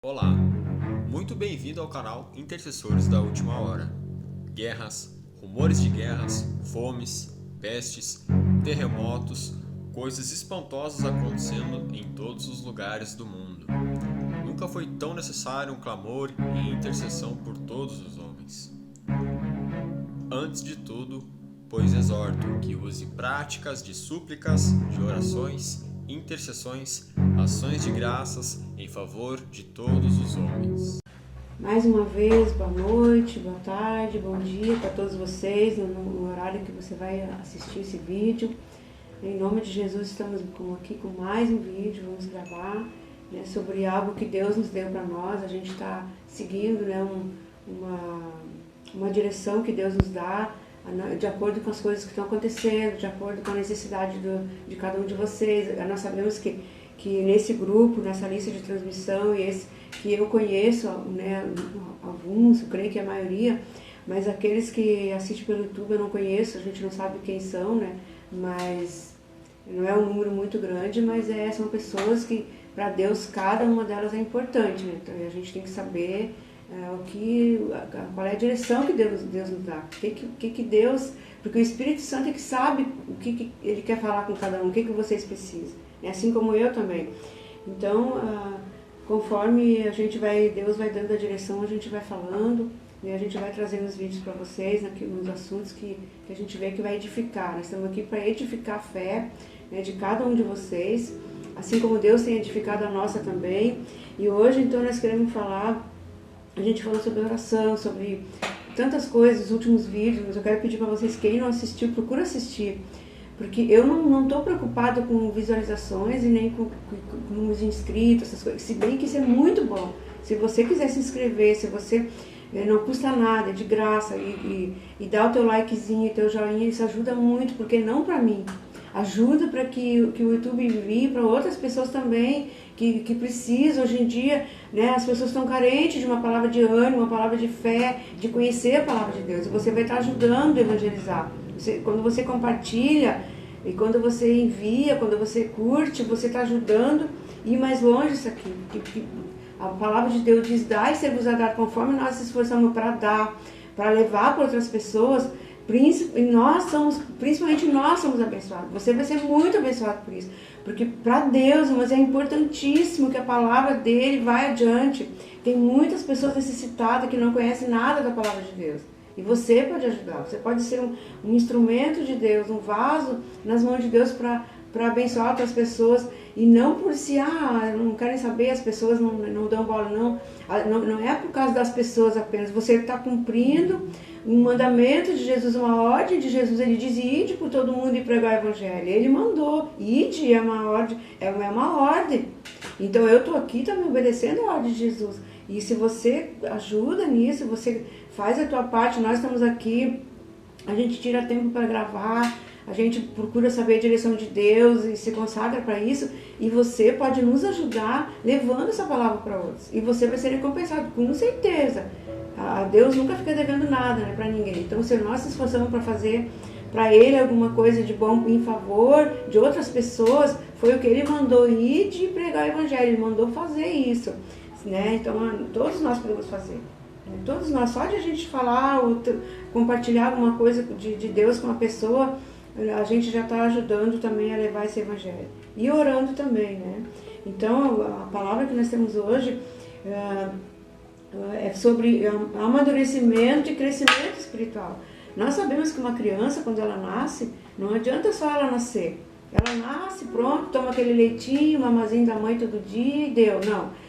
Olá, muito bem-vindo ao canal Intercessores da Última Hora. Guerras, rumores de guerras, fomes, pestes, terremotos, coisas espantosas acontecendo em todos os lugares do mundo. Nunca foi tão necessário um clamor e intercessão por todos os homens. Antes de tudo, pois exorto que use práticas de súplicas, de orações, intercessões, ações de graças em favor de todos os homens. Mais uma vez, boa noite, boa tarde, bom dia para todos vocês no horário que você vai assistir esse vídeo. Em nome de Jesus, estamos aqui com mais um vídeo, vamos gravar sobre algo que Deus nos deu para nós. A gente está seguindo uma direção que Deus nos dá, de acordo com as coisas que estão acontecendo, de acordo com a necessidade de cada um de vocês. Nós sabemos que nesse grupo, nessa lista de transmissão, e esse que eu conheço, alguns, eu creio que a maioria, mas aqueles que assistem pelo YouTube eu não conheço, a gente não sabe quem são, mas não é um número muito grande, mas são pessoas que, para Deus, cada uma delas é importante, Então a gente tem que saber qual é a direção que Deus nos dá, que Deus, porque o Espírito Santo é que sabe o que Ele quer falar com cada um, o que vocês precisam, assim como eu também. Então, conforme Deus vai dando a direção, a gente vai falando, a gente vai trazendo os vídeos para vocês, nos assuntos que a gente vê que vai edificar. Nós estamos aqui para edificar a fé de cada um de vocês, assim como Deus tem edificado a nossa também. E hoje, então, nós queremos falar. A gente falou sobre oração, sobre tantas coisas, os últimos vídeos, mas eu quero pedir para vocês, quem não assistiu, procura assistir. Porque eu não estou preocupada com visualizações e nem com os inscritos, essas coisas. Se bem que isso é muito bom. Se você quiser se inscrever, se você não custa nada, é de graça, e dá o teu likezinho, o teu joinha, isso ajuda muito, porque não para mim. Ajuda para que o YouTube envie para outras pessoas também, que precisam. Hoje em dia, as pessoas estão carentes de uma palavra de ânimo, uma palavra de fé, de conhecer a palavra de Deus. E você vai estar ajudando a evangelizar. Quando você compartilha, e quando você envia, quando você curte, você está ajudando a ir mais longe isso aqui. A palavra de Deus diz: dá e ser-vos a dar, conforme nós nos esforçamos para dar, para levar para outras pessoas. Principalmente nós somos abençoados. Você vai ser muito abençoado por isso. Porque para Deus, mas é importantíssimo que a palavra dele vá adiante. Tem muitas pessoas necessitadas que não conhecem nada da palavra de Deus. E você pode ajudar. Você pode ser um instrumento de Deus, um vaso nas mãos de Deus para abençoar outras pessoas. E não por si, não querem saber, as pessoas não dão bola, não. Não é por causa das pessoas apenas. Você está cumprindo um mandamento de Jesus, uma ordem de Jesus. Ele diz: ide por todo mundo e pregar o evangelho. Ele mandou. Ide é uma ordem. Então eu estou aqui também obedecendo a ordem de Jesus. E se você ajuda nisso, você faz a tua parte, nós estamos aqui, a gente tira tempo para gravar, a gente procura saber a direção de Deus e se consagra para isso, e você pode nos ajudar levando essa palavra para outros. E você vai ser recompensado, com certeza. Deus nunca fica devendo nada para ninguém. Então, se nós nos esforçamos para fazer para Ele alguma coisa de bom em favor de outras pessoas, foi o que Ele mandou ir de pregar o evangelho, Ele mandou fazer isso. Então, todos nós podemos fazer. Todos nós, só de a gente falar, ou compartilhar alguma coisa de Deus com uma pessoa, a gente já está ajudando também a levar esse evangelho. E orando também, Então, a palavra que nós temos hoje é sobre amadurecimento e crescimento espiritual. Nós sabemos que uma criança, quando ela nasce, não adianta só ela nascer. Ela nasce, pronto, toma aquele leitinho, mamazinho da mãe todo dia e deu. Não.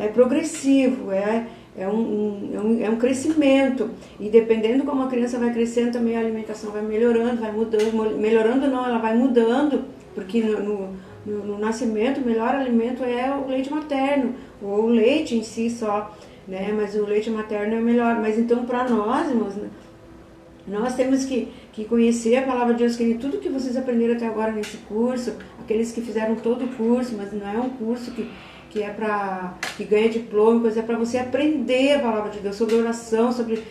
É progressivo, é um crescimento. E dependendo como a criança vai crescendo, também a alimentação vai melhorando, vai mudando. Melhorando não, ela vai mudando, porque no nascimento o melhor alimento é o leite materno, ou o leite em si só, mas o leite materno é o melhor. Mas então, para nós, irmãos, nós temos que conhecer a palavra de Deus, que tudo que vocês aprenderam até agora nesse curso, aqueles que fizeram todo o curso, mas não é um curso que é que ganha diploma, é para você aprender a palavra de Deus, sobre oração, sobre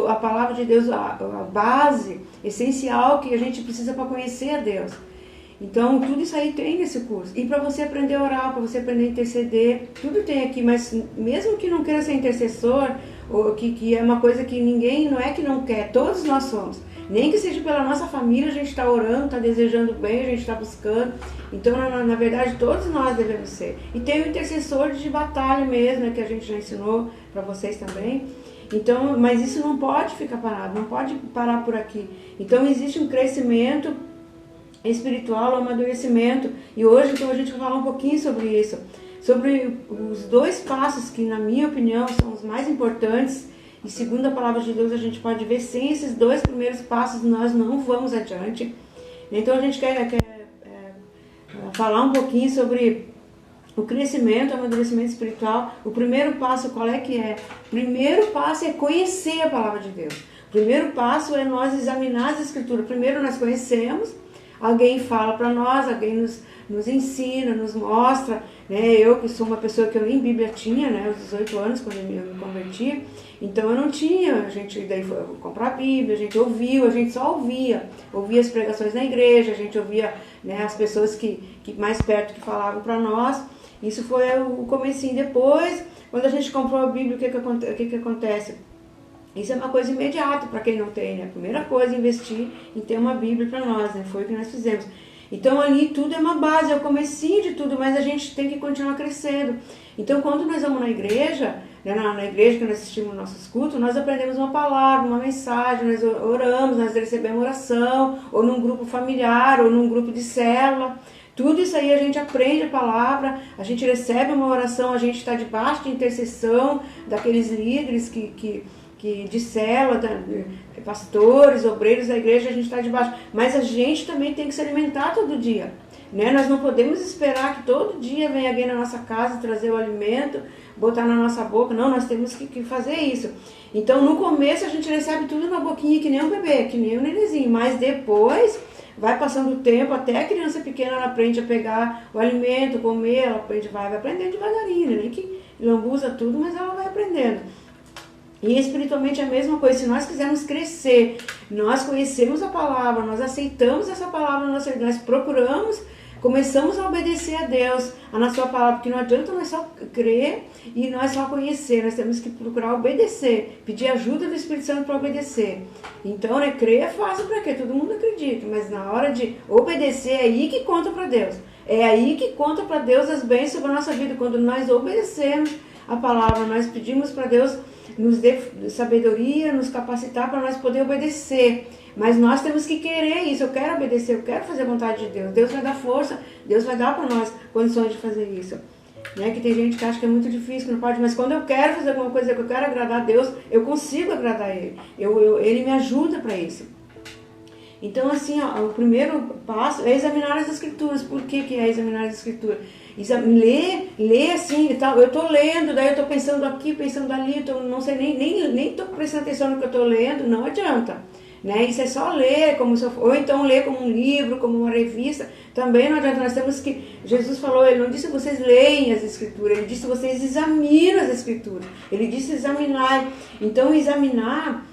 a palavra de Deus, a base essencial que a gente precisa para conhecer a Deus. Então, tudo isso aí tem nesse curso. E para você aprender a orar, para você aprender a interceder, tudo tem aqui. Mas mesmo que não queira ser intercessor, ou que é uma coisa que ninguém, não é que não quer, todos nós somos. Nem que seja pela nossa família, a gente está orando, está desejando bem, a gente está buscando. Então, na verdade, todos nós devemos ser. E tem o intercessor de batalha mesmo, né, que a gente já ensinou para vocês também. Então, mas isso não pode ficar parado, não pode parar por aqui. Então, existe um crescimento espiritual, um amadurecimento. E hoje, então, a gente vai falar um pouquinho sobre isso. Sobre os 2 passos que, na minha opinião, são os mais importantes. E segundo a palavra de Deus, a gente pode ver, sem esses 2 primeiros passos, nós não vamos adiante. Então, a gente quer falar um pouquinho sobre o crescimento, o amadurecimento espiritual. O primeiro passo, qual é que é? O primeiro passo é conhecer a palavra de Deus. O primeiro passo é nós examinar as escrituras. Primeiro nós conhecemos, alguém fala para nós, alguém nos ensina, nos mostra, né? Eu que sou uma pessoa que eu nem Bíblia tinha, né? Aos 18 anos, quando eu me converti, então eu não tinha, a gente daí foi comprar a Bíblia, a gente ouviu, a gente só ouvia as pregações na igreja, a gente ouvia, né, as pessoas que mais perto que falavam para nós. Isso foi o comecinho. Depois, quando a gente comprou a Bíblia, o que acontece? Isso é uma coisa imediata para quem não tem, né? A primeira coisa é investir em ter uma Bíblia para nós, né? Foi o que nós fizemos. Então ali tudo é uma base, é o comecinho de tudo, mas a gente tem que continuar crescendo. Então quando nós vamos na igreja, né, na igreja que nós assistimos nossos cultos, nós aprendemos uma palavra, uma mensagem, nós oramos, nós recebemos oração, ou num grupo familiar, ou num grupo de célula. Tudo isso aí a gente aprende a palavra, a gente recebe uma oração, a gente está debaixo de intercessão daqueles líderes que de célula, pastores, obreiros da igreja, a gente está debaixo. Mas a gente também tem que se alimentar todo dia, né? Nós não podemos esperar que todo dia venha alguém na nossa casa trazer o alimento, botar na nossa boca. Não, nós temos que fazer isso. Então, no começo, a gente recebe tudo na boquinha, que nem um bebê, que nem um nenenzinho. Mas depois, vai passando o tempo, até a criança pequena ela aprende a pegar o alimento, comer, ela aprende, vai aprendendo devagarinho, né? Nem que lambuza tudo, mas ela vai aprendendo. E espiritualmente é a mesma coisa. Se nós quisermos crescer, nós conhecemos a palavra, nós aceitamos essa palavra na nossa vida, nós procuramos, começamos a obedecer a Deus, a sua palavra, porque não adianta nós só crer e nós só conhecer, nós temos que procurar obedecer, pedir ajuda do Espírito Santo para obedecer. Então, né, crer é fácil para quê? Todo mundo acredita, mas na hora de obedecer é aí que conta para Deus. É aí que conta para Deus as bênçãos sobre a nossa vida. Quando nós obedecemos a palavra, nós pedimos para Deus nos dê sabedoria, nos capacitar para nós poder obedecer. Mas nós temos que querer isso. Eu quero obedecer, eu quero fazer a vontade de Deus. Deus vai dar força, Deus vai dar para nós condições de fazer isso. Né? Que tem gente que acha que é muito difícil, que não pode, mas quando eu quero fazer alguma coisa, que eu quero agradar a Deus, eu consigo agradar Ele. Ele me ajuda para isso. Então, assim, ó, o primeiro passo é examinar as Escrituras. Por que é examinar as Escrituras? Ler assim, eu estou lendo, daí eu estou pensando aqui, pensando ali, não sei, nem estou prestando atenção no que eu estou lendo, não adianta. Né? Isso é só ler, ou então ler como um livro, como uma revista, também não adianta. Nós temos que, Jesus falou, Ele não disse vocês leem as Escrituras, Ele disse vocês examinam as Escrituras, Ele disse examinar. Então examinar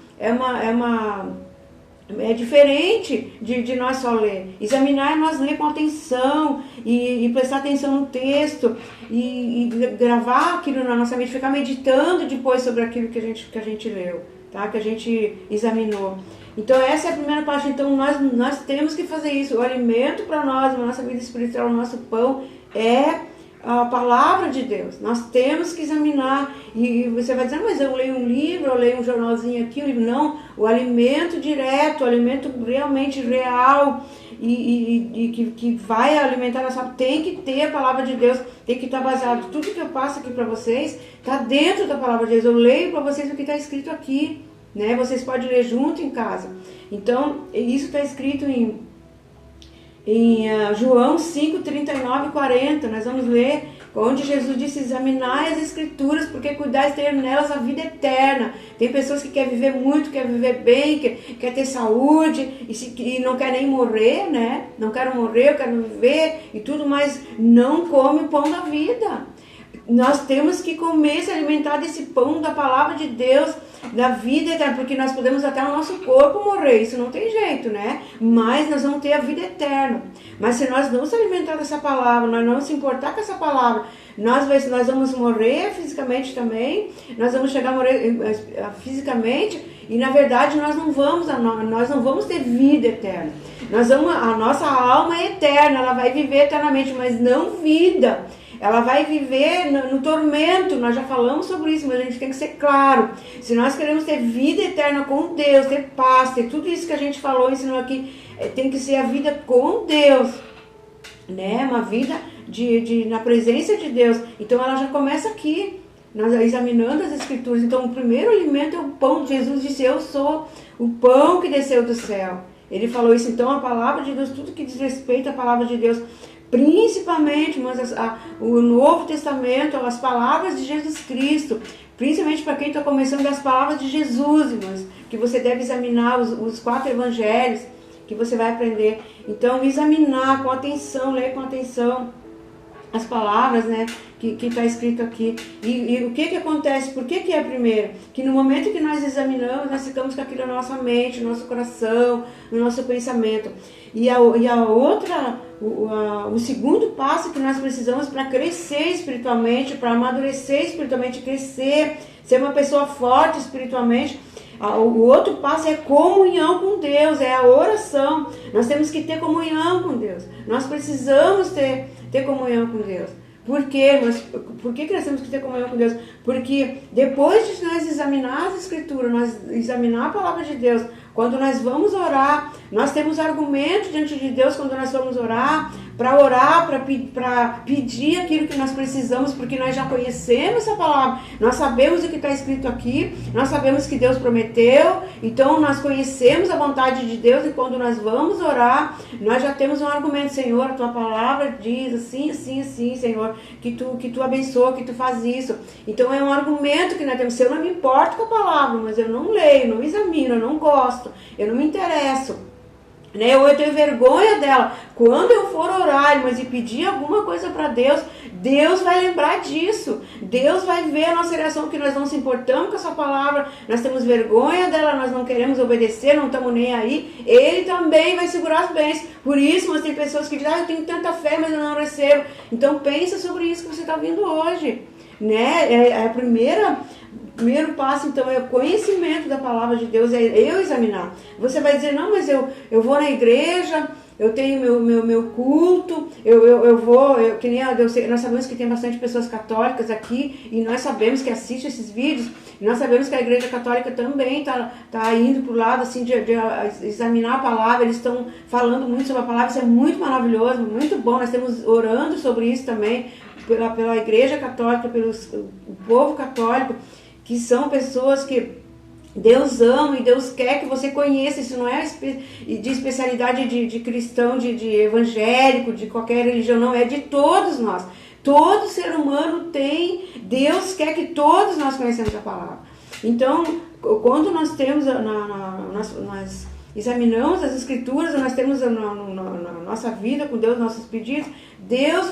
é diferente de nós só ler. Examinar é nós ler com atenção e prestar atenção no texto e gravar aquilo na nossa mente, ficar meditando depois sobre aquilo que a gente leu, tá? Que a gente examinou. Então essa é a primeira parte. Então nós temos que fazer isso. O alimento para nós, na nossa vida espiritual, o nosso pão é a palavra de Deus. Nós temos que examinar. E você vai dizer, mas eu leio um livro, eu leio um jornalzinho aqui, um livro. Não, o alimento direto, o alimento realmente real e que vai alimentar a nossa alma, tem que ter a palavra de Deus, tem que estar baseado. Tudo que eu passo aqui para vocês está dentro da palavra de Deus. Eu leio para vocês o que está escrito aqui, né? Vocês podem ler junto em casa. Então, isso está escrito em João 5, 39 e 40, nós vamos ler onde Jesus disse, examinai as Escrituras, porque cuidais de ter nelas a vida eterna. Tem pessoas que querem viver muito, querem viver bem, quer ter saúde e não quer nem morrer, né? Não quero morrer, eu quero viver e tudo, mas não come o pão da vida. Nós temos que comer, se alimentar desse pão da palavra de Deus. da vida eterna, porque nós podemos até o nosso corpo morrer, isso não tem jeito, né? Mas nós vamos ter a vida eterna. Mas se nós não se alimentar dessa palavra, nós não se importar com essa palavra, nós vamos morrer fisicamente também, nós vamos chegar a morrer fisicamente, e na verdade nós não vamos ter vida eterna. A nossa alma é eterna, ela vai viver eternamente, mas não vida. Ela vai viver no tormento, nós já falamos sobre isso, mas a gente tem que ser claro. Se nós queremos ter vida eterna com Deus, ter paz, ter tudo isso que a gente falou, ensinou aqui, tem que ser a vida com Deus, né? Uma vida na presença de Deus. Então ela já começa aqui, nós examinando as Escrituras. Então o primeiro alimento é o pão. Jesus disse, eu sou o pão que desceu do céu. Ele falou isso. Então a palavra de Deus, tudo que diz respeito à palavra de Deus, principalmente o Novo Testamento, as palavras de Jesus Cristo, principalmente para quem está começando, as palavras de Jesus, irmãos, que você deve examinar os 4 evangelhos, que você vai aprender. Então, examinar com atenção, ler com atenção as palavras, né, que está escrito aqui. E o que acontece? Por que é primeiro? Que no momento que nós examinamos, nós ficamos com aquilo na nossa mente, no nosso coração, no nosso pensamento. E o segundo passo que nós precisamos para crescer espiritualmente, para amadurecer espiritualmente, crescer, ser uma pessoa forte espiritualmente, o outro passo é comunhão com Deus, é a oração. Nós temos que ter comunhão com Deus. Nós precisamos ter comunhão com Deus. Por quê? Por que nós temos que ter comunhão com Deus? Porque depois de nós examinar as Escrituras, nós examinar a palavra de Deus, quando nós vamos orar, nós temos argumento diante de Deus quando nós vamos orar, para pedir aquilo que nós precisamos, porque nós já conhecemos essa palavra, nós sabemos o que está escrito aqui, nós sabemos que Deus prometeu, então nós conhecemos a vontade de Deus, e quando nós vamos orar, nós já temos um argumento. Senhor, a tua palavra diz assim, assim, assim, Senhor, que tu abençoa, que tu faz isso. Então é um argumento que nós temos. Se eu não me importo com a palavra, mas eu não leio, não examino, eu não gosto, eu não me interesso, né? Ou eu tenho vergonha dela, quando eu for orar, mas e pedir alguma coisa para Deus, Deus vai lembrar disso. Deus vai ver a nossa reação, que nós não se importamos com essa palavra, nós temos vergonha dela, nós não queremos obedecer, não estamos nem aí. Ele também vai segurar as bênçãos. Por isso, mas tem pessoas que dizem, eu tenho tanta fé, mas eu não recebo. Então pensa sobre isso que você está vindo hoje, né? É a primeiro passo, então, é o conhecimento da palavra de Deus, é eu examinar. Você vai dizer, não, mas eu vou na igreja, eu tenho meu culto, eu vou, que nem nós sabemos que tem bastante pessoas católicas aqui, e nós sabemos que assistem esses vídeos, e nós sabemos que a igreja católica também tá indo para o lado assim, de examinar a palavra. Eles estão falando muito sobre a palavra, isso é muito maravilhoso, muito bom. Nós estamos orando sobre isso também, pela igreja católica, pelo povo católico, que são pessoas que Deus ama e Deus quer que você conheça. Isso não é de especialidade de cristão, de evangélico, de qualquer religião, não, é de todos nós. Todo ser humano tem, Deus quer que todos nós conhecemos a palavra. Então, quando nós temos, nós examinamos as Escrituras, nós temos na nossa vida com Deus, nossos pedidos,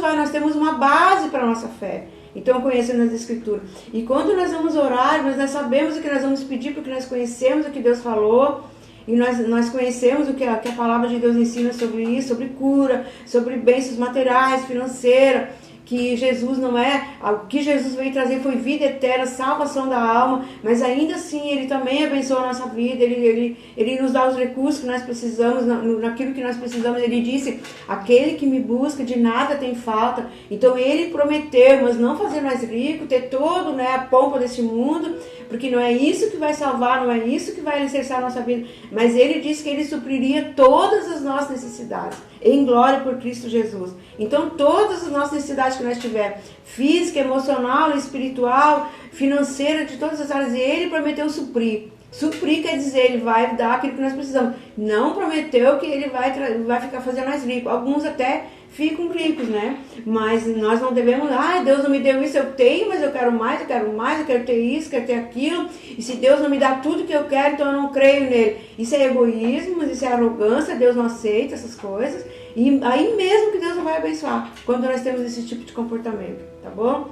nós temos uma base para a nossa fé. Então, conhecendo as Escrituras. E quando nós vamos orar, nós sabemos o que nós vamos pedir, porque nós conhecemos o que Deus falou, e nós conhecemos o que a palavra de Deus ensina sobre isso, sobre cura, sobre bênçãos materiais, financeiras, que Jesus não é, o que Jesus veio trazer foi vida eterna, salvação da alma, mas ainda assim Ele também abençoa a nossa vida, Ele nos dá os recursos que nós precisamos, naquilo que nós precisamos. Ele disse, aquele que me busca de nada tem falta. Então Ele prometeu, mas não fazer nós ricos, ter todo, né, a pompa desse mundo, porque não é isso que vai salvar, não é isso que vai alicerçar a nossa vida, mas Ele disse que Ele supriria todas as nossas necessidades, em glória por Cristo Jesus. Então todas as nossas necessidades que nós tivermos, física, emocional, espiritual, financeira, de todas as áreas, Ele prometeu suprir. Suprir quer dizer, Ele vai dar aquilo que nós precisamos. Não prometeu que Ele vai ficar fazendo nós ricos. Alguns até ficam ricos, né? Mas nós não devemos, Deus não me deu isso, eu tenho, mas eu quero mais, eu quero ter isso, quero ter aquilo. E se Deus não me dá tudo que eu quero, então eu não creio nele. Isso é egoísmo, isso é arrogância, Deus não aceita essas coisas. E aí mesmo que Deus não vai abençoar, quando nós temos esse tipo de comportamento, tá bom?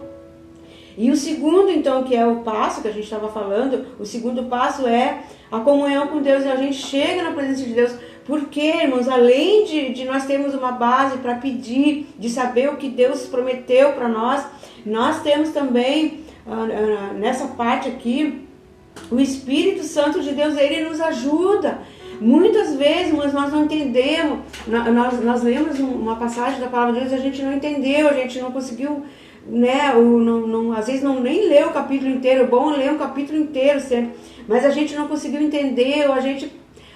E o segundo, então, que é o passo que a gente estava falando, o segundo passo é a comunhão com Deus, e a gente chega na presença de Deus, porque, irmãos, além de nós termos uma base para pedir, de saber o que Deus prometeu para nós temos também, nessa parte aqui, o Espírito Santo de Deus, ele nos ajuda. Muitas vezes, mas nós não entendemos, nós lemos uma passagem da palavra de Deus e a gente não entendeu, a gente não conseguiu, né, às vezes nem leu o capítulo inteiro. É bom ler um capítulo inteiro sempre, mas a gente não conseguiu entender, ou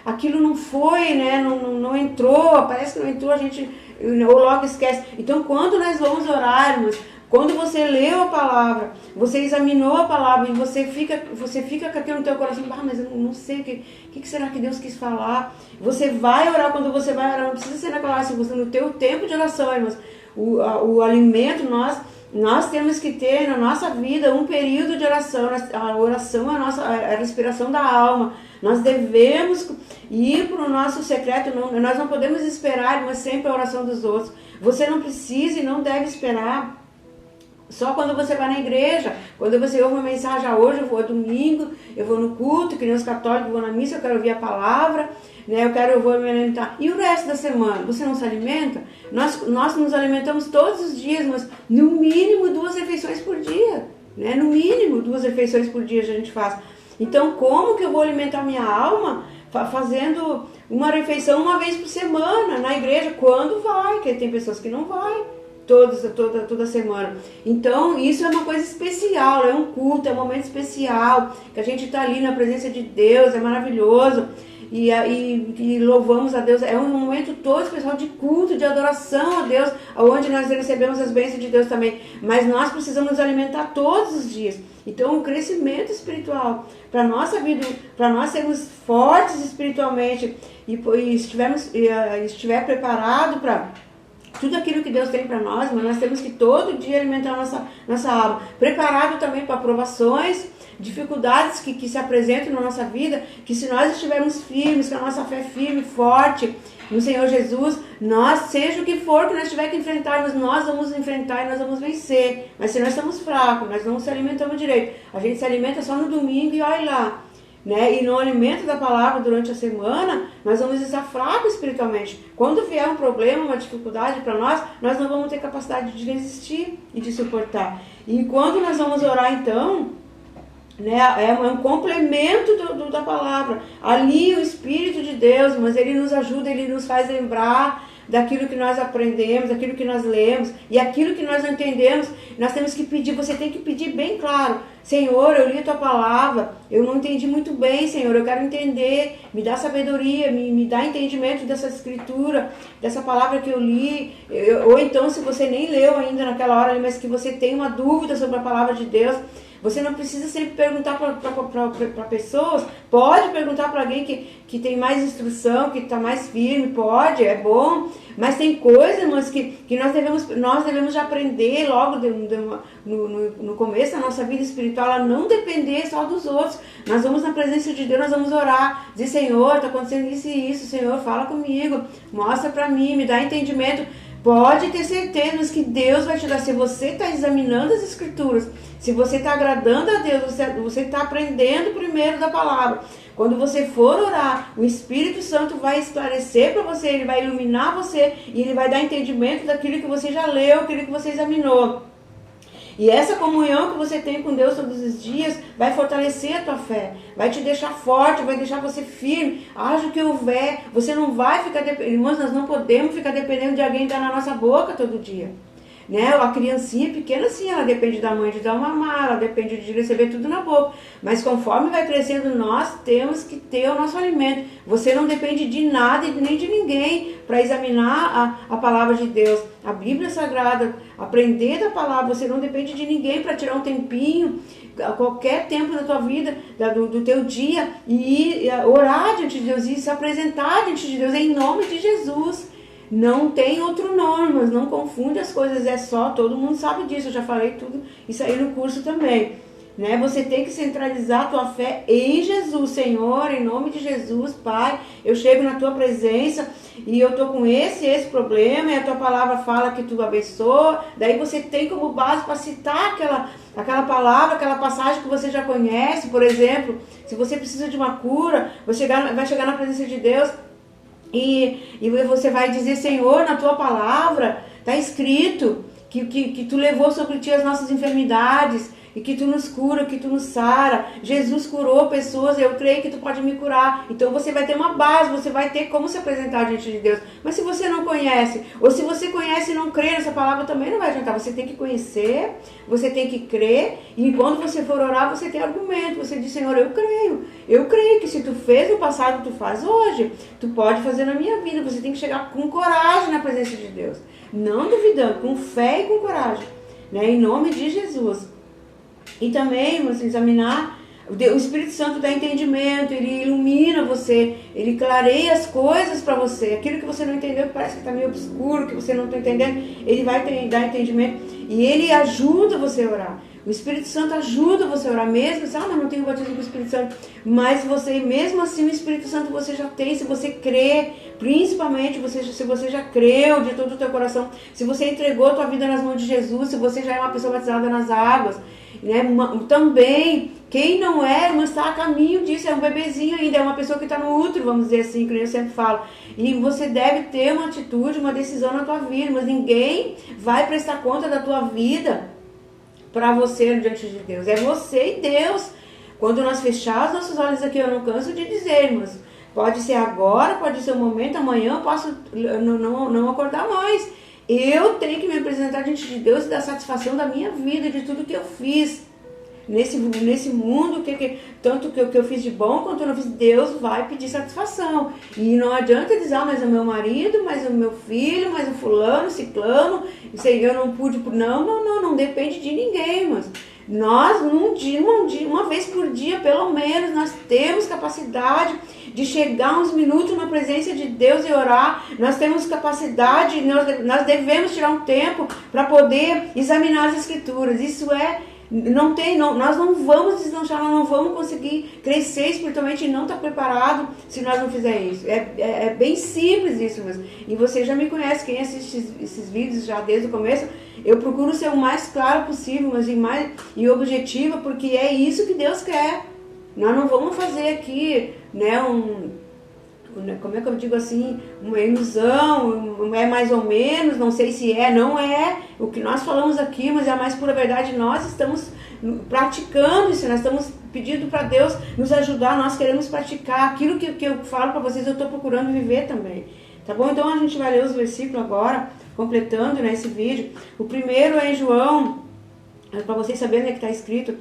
aquilo não foi, né, não entrou, parece que não entrou, a gente ou logo esquece. Então, quando nós vamos orar, irmãos, quando você leu a palavra, você examinou a palavra e você fica com aquilo no teu coração, mas eu não sei, o que será que Deus quis falar? Você vai orar, quando você vai orar, não precisa ser naquela hora, se você no teu tempo de oração, irmãos, o alimento, nós temos que ter na nossa vida um período de oração. A oração é a respiração da alma. Nós devemos ir para o nosso secreto, nós não podemos esperar, mas sempre a oração dos outros. Você não precisa e não deve esperar só quando você vai na igreja, quando você ouve uma mensagem, hoje eu vou domingo, eu vou no culto, que nem os católicos, vou na missa, eu quero ouvir a palavra, né, eu vou me alimentar. E o resto da semana, você não se alimenta? Nós nos alimentamos todos os dias, mas no mínimo 2 refeições por dia, né? No mínimo 2 refeições por dia a gente faz. Então, como que eu vou alimentar minha alma? Fazendo uma refeição uma vez por semana na igreja, quando vai, porque tem pessoas que não vai toda semana. Então, isso é uma coisa especial, é um culto, é um momento especial, que a gente está ali na presença de Deus, é maravilhoso, e louvamos a Deus. É um momento todo especial de culto, de adoração a Deus, onde nós recebemos as bênçãos de Deus também, mas nós precisamos nos alimentar todos os dias. Então, o crescimento espiritual para a nossa vida, para nós sermos fortes espiritualmente e estiver preparado para tudo aquilo que Deus tem para nós, mas nós temos que todo dia alimentar nossa alma. Preparado também para provações, dificuldades que se apresentam na nossa vida, que se nós estivermos firmes, com a nossa fé firme, forte no Senhor Jesus, seja o que for que nós tiver que enfrentar, nós vamos enfrentar e nós vamos vencer. Mas se nós estamos fracos, nós não nos alimentamos direito, a gente se alimenta só no domingo e olha lá, né? E no alimento da palavra durante a semana, nós vamos estar fracos espiritualmente. Quando vier um problema, uma dificuldade para nós não vamos ter capacidade de resistir e de suportar. E quando nós vamos orar, então, né, é um complemento da palavra. Ali o Espírito de Deus, mas ele nos ajuda, ele nos faz lembrar daquilo que nós aprendemos, daquilo que nós lemos, e aquilo que nós não entendemos, nós temos que pedir. Você tem que pedir bem claro: Senhor, eu li a tua palavra, eu não entendi muito bem, Senhor, eu quero entender, me dá sabedoria, me dá entendimento dessa escritura, dessa palavra que eu li. Ou então, se você nem leu ainda naquela hora, mas que você tem uma dúvida sobre a palavra de Deus, você não precisa sempre perguntar para pessoas. Pode perguntar para alguém que tem mais instrução, que está mais firme, pode, é bom. Mas tem coisas, mas que nós devemos já aprender logo no começo da nossa vida espiritual, a não depender só dos outros. Nós vamos na presença de Deus, nós vamos orar, dizer: Senhor, está acontecendo isso e isso, Senhor, fala comigo, mostra para mim, me dá entendimento. Pode ter certeza que Deus vai te dar. Se você está examinando as escrituras, se você está agradando a Deus, você está aprendendo primeiro da palavra. Quando você for orar, o Espírito Santo vai esclarecer para você, ele vai iluminar você e ele vai dar entendimento daquilo que você já leu, aquilo que você examinou. E essa comunhão que você tem com Deus todos os dias vai fortalecer a tua fé, vai te deixar forte, vai deixar você firme. Haja o que houver, você não vai ficar dependendo. Irmãos, nós não podemos ficar dependendo de alguém estar na nossa boca todo dia. Né? A criancinha pequena, sim, ela depende da mãe de dar uma mamar, ela depende de receber tudo na boca. Mas conforme vai crescendo, nós temos que ter o nosso alimento. Você não depende de nada e nem de ninguém para examinar a palavra de Deus, a Bíblia Sagrada, aprender da palavra. Você não depende de ninguém para tirar um tempinho, a qualquer tempo da tua vida, do teu dia, e orar diante de Deus e se apresentar diante de Deus em nome de Jesus. Não tem outro nome, mas não confunde as coisas, é só, todo mundo sabe disso, eu já falei tudo isso aí no curso também. né? Você tem que centralizar a tua fé em Jesus. Senhor, em nome de Jesus, Pai, eu chego na tua presença e eu tô com esse problema, e a tua palavra fala que tu abençoa. Daí você tem como base para citar aquela palavra, aquela passagem que você já conhece. Por exemplo, se você precisa de uma cura, vai chegar na presença de Deus e você vai dizer: Senhor, na tua palavra está escrito que tu levou sobre ti as nossas enfermidades, e que tu nos cura, que tu nos sara. Jesus curou pessoas, eu creio que tu pode me curar. Então você vai ter uma base, você vai ter como se apresentar diante de Deus. Mas se você não conhece, ou se você conhece e não crê nessa palavra, também não vai adiantar. Você tem que conhecer, você tem que crer, e quando você for orar, você tem argumento. Você diz: Senhor, eu creio que se tu fez no passado, tu faz hoje. Tu pode fazer na minha vida. Você tem que chegar com coragem na presença de Deus, não duvidando, com fé e com coragem, né? Em nome de Jesus. E também você examinar, o Espírito Santo dá entendimento, ele ilumina você, ele clareia as coisas para você. Aquilo que você não entendeu, que parece que está meio obscuro, que você não está entendendo, ele vai dar entendimento e ele ajuda você a orar. O Espírito Santo ajuda você a orar mesmo. Mas não tenho batismo com o Espírito Santo. Mas você, mesmo assim, o Espírito Santo você já tem, se você crê, principalmente se você já creu de todo o teu coração, se você entregou a tua vida nas mãos de Jesus, se você já é uma pessoa batizada nas águas, né? Também, quem não é, mas está a caminho disso, é um bebezinho ainda, é uma pessoa que está no útero, vamos dizer assim, que eu sempre falo. E você deve ter uma atitude, uma decisão na tua vida, mas ninguém vai prestar conta da tua vida para você diante de Deus. É você e Deus. Quando nós fecharmos nossos olhos aqui, eu não canso de dizer, mas pode ser agora, pode ser um momento, amanhã eu posso não acordar mais. Eu tenho que me apresentar diante de Deus e dar satisfação da minha vida, de tudo que eu fiz nesse mundo, tanto que eu fiz de bom quanto eu não fiz. Deus vai pedir satisfação. E não adianta dizer: mas o meu marido, mas o meu filho, mas o fulano, ciclano, eu não pude. Não depende de ninguém, mas nós, uma vez por dia, pelo menos, nós temos capacidade de chegar uns minutos na presença de Deus e orar. Nós temos capacidade, nós devemos tirar um tempo para poder examinar as Escrituras. Isso nós não vamos deslanchar, nós não vamos conseguir crescer espiritualmente e não estar preparado se nós não fizermos isso. É bem simples isso mesmo. E você já me conhece, quem assiste esses vídeos já desde o começo, eu procuro ser o mais claro possível, mas e objetiva, porque é isso que Deus quer. Nós não vamos fazer aqui, né, como é que eu digo assim, uma ilusão, é mais ou menos, não sei se não é o que nós falamos aqui, mas é a mais pura verdade. Nós estamos praticando isso, nós estamos pedindo para Deus nos ajudar, nós queremos praticar aquilo que eu falo para vocês, eu estou procurando viver também, tá bom? Então a gente vai ler os versículos agora, completando nesse vídeo. O primeiro é em João, para vocês saberem que está escrito,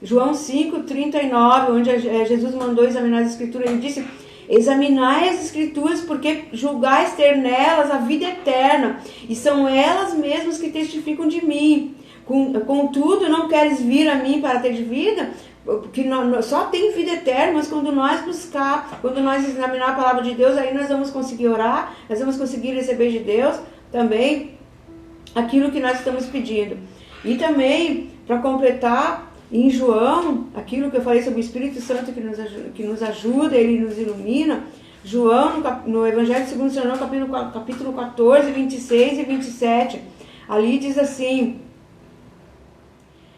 João 5:39, onde Jesus mandou examinar as Escrituras. Ele disse: examinai as Escrituras, porque julgais ter nelas a vida eterna, e são elas mesmas que testificam de mim. Contudo, não queres vir a mim para ter vida? Porque só tem vida eterna, mas quando nós examinar a palavra de Deus, aí nós vamos conseguir orar, nós vamos conseguir receber de Deus também aquilo que nós estamos pedindo. E também, para completar, em João, aquilo que eu falei sobre o Espírito Santo que nos ajuda, ele nos ilumina. João, no Evangelho segundo São João, capítulo 14, 26 e 27, ali diz assim: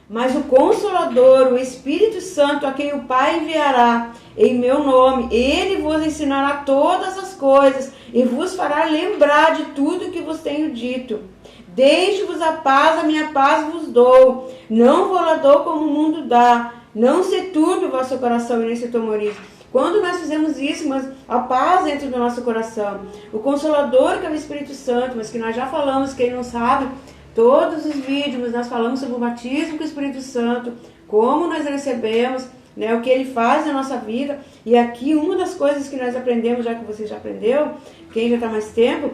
mas o Consolador, o Espírito Santo, a quem o Pai enviará em meu nome, ele vos ensinará todas as coisas e vos fará lembrar de tudo que vos tenho dito. Deixe-vos a paz, a minha paz vos dou. Não vos la dou como o mundo dá. Não se turbe o vosso coração e nem se atemorize. Quando nós fizemos isso, mas a paz dentro do nosso coração. O Consolador, que é o Espírito Santo, mas que nós já falamos, quem não sabe, todos os vídeos nós falamos sobre o batismo com o Espírito Santo, como nós recebemos, né, o que ele faz na nossa vida. E aqui uma das coisas que nós aprendemos, já que você já aprendeu, quem já está mais tempo,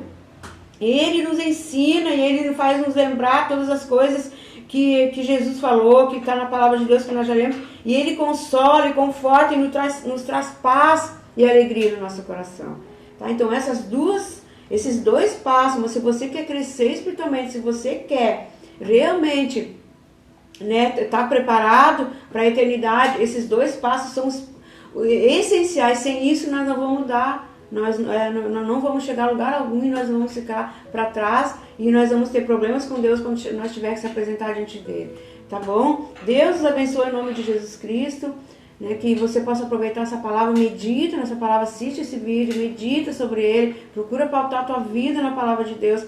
ele nos ensina e ele faz nos lembrar todas as coisas que Jesus falou, que está na palavra de Deus, que nós já lemos. E ele consola e conforta e nos traz paz e alegria no nosso coração. Tá? Então esses dois passos, se você quer crescer espiritualmente, se você quer realmente né, tá preparado para a eternidade. Esses 2 passos são essenciais. Sem isso nós não vamos mudar, nós não vamos chegar a lugar algum e nós vamos ficar para trás e nós vamos ter problemas com Deus quando nós tivermos que se apresentar diante dele, tá bom? Deus os abençoe em nome de Jesus Cristo, né, que você possa aproveitar essa palavra, medita nessa palavra, assiste esse vídeo, medita sobre ele, procura pautar a tua vida na palavra de Deus.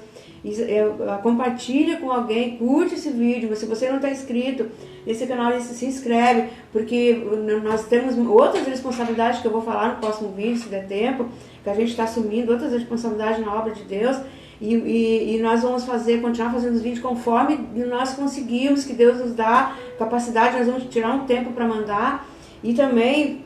Compartilha com alguém, curte esse vídeo. Se você não está inscrito nesse canal, se inscreve, porque nós temos outras responsabilidades que eu vou falar no próximo vídeo, se der tempo, que a gente está assumindo outras responsabilidades na obra de Deus, e nós vamos continuar fazendo os vídeos conforme nós conseguimos, que Deus nos dá capacidade. Nós vamos tirar um tempo para mandar, e também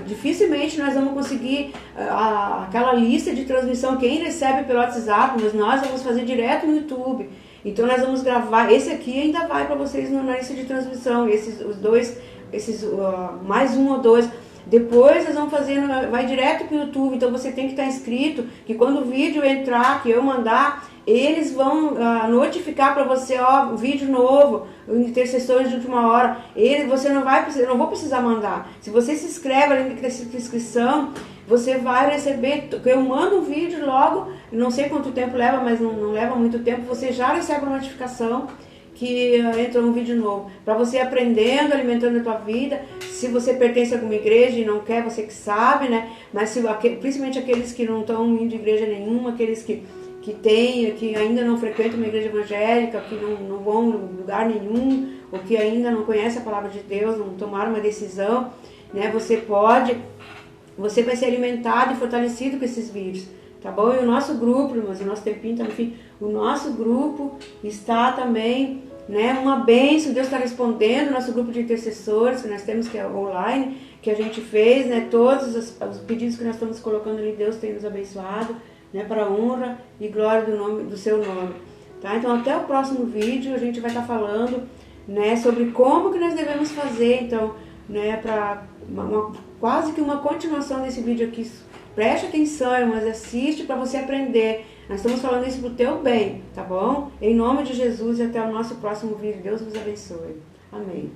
dificilmente nós vamos conseguir aquela lista de transmissão, quem recebe pelo WhatsApp, mas nós vamos fazer direto no YouTube. Então nós vamos gravar, esse aqui ainda vai para vocês na lista de transmissão, mais 1 ou 2. Depois nós vamos fazer, vai direto para o YouTube, então você tem que estar inscrito, que quando o vídeo entrar, que eu mandar, eles vão notificar para você, ó, vídeo novo, intercessores de última hora. Eu não vou precisar mandar. Se você se inscreve ali na inscrição, você vai receber, eu mando um vídeo logo, não sei quanto tempo leva, mas não leva muito tempo, você já recebe a notificação que entra um vídeo novo, para você ir aprendendo, alimentando a tua vida. Se você pertence a alguma igreja e não quer, você que sabe, né? Mas principalmente aqueles que não estão indo de igreja nenhuma, aqueles que ainda não frequentam uma igreja evangélica, que não vão em lugar nenhum, ou que ainda não conhecem a palavra de Deus, não tomaram uma decisão, né? Você vai ser alimentado e fortalecido com esses vídeos, tá bom? E o nosso grupo, irmãos, o nosso tempinho tá no fim, o nosso grupo está também, né, uma bênção. Deus está respondendo o nosso grupo de intercessores que nós temos, que é online, que a gente fez, né? Todos os pedidos que nós estamos colocando ali, Deus tem nos abençoado, né, para a honra e glória do seu nome, tá? Então até o próximo vídeo a gente vai estar falando, né, sobre como que nós devemos fazer, então, né, para quase que uma continuação desse vídeo aqui. Preste atenção, mas assiste para você aprender. Nós estamos falando isso pro teu bem, tá bom? Em nome de Jesus, e até o nosso próximo vídeo. Deus vos abençoe. Amém.